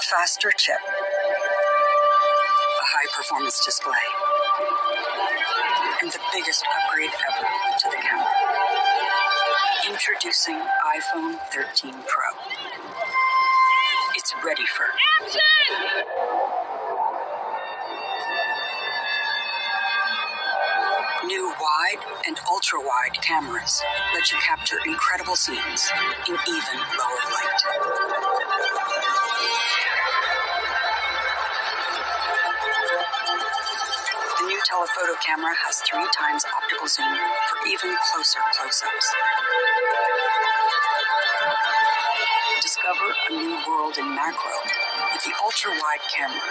faster chip, a high-performance display, and the biggest upgrade ever to the camera. Introducing iPhone 13 Pro. It's ready for action! New wide and ultra-wide cameras let you capture incredible scenes in even lower light. The new telephoto camera has 3 times optical zoom for even closer close-ups. Discover a new world in macro with the ultra-wide camera.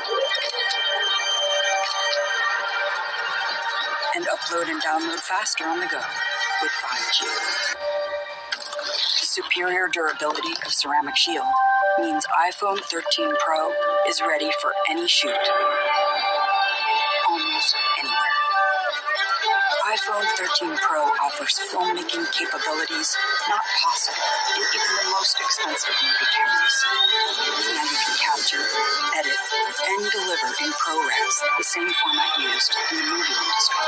And upload and download faster on the go with 5G. The superior durability of ceramic shield means iPhone 13 Pro is ready for any shoot, almost anywhere. iPhone 13 Pro offers filmmaking capabilities not possible in even the most expensive movie cameras. Now you can capture, edit, and deliver in ProRes, the same format used in the movie industry.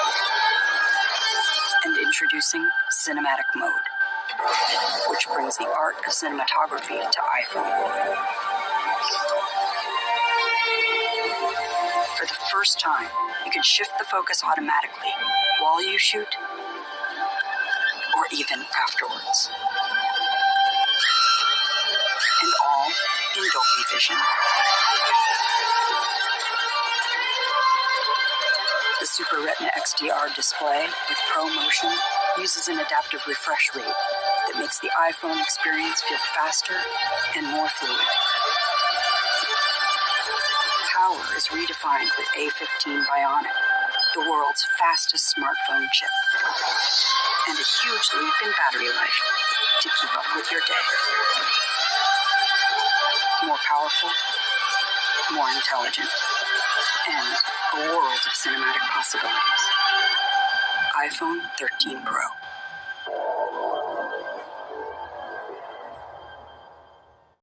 And introducing Cinematic Mode, which brings the art of cinematography to iPhone. For the first time, you can shift the focus automatically while you shoot or even afterwards. And all in Dolby Vision. The Super Retina XDR display with Pro Motion uses an adaptive refresh rate that makes the iPhone experience feel faster and more fluid. Power is redefined with A15 Bionic, the world's fastest smartphone chip, and a huge leap in battery life to keep up with your day. More powerful, more intelligent, and a world of cinematic possibilities. iPhone 13 Pro.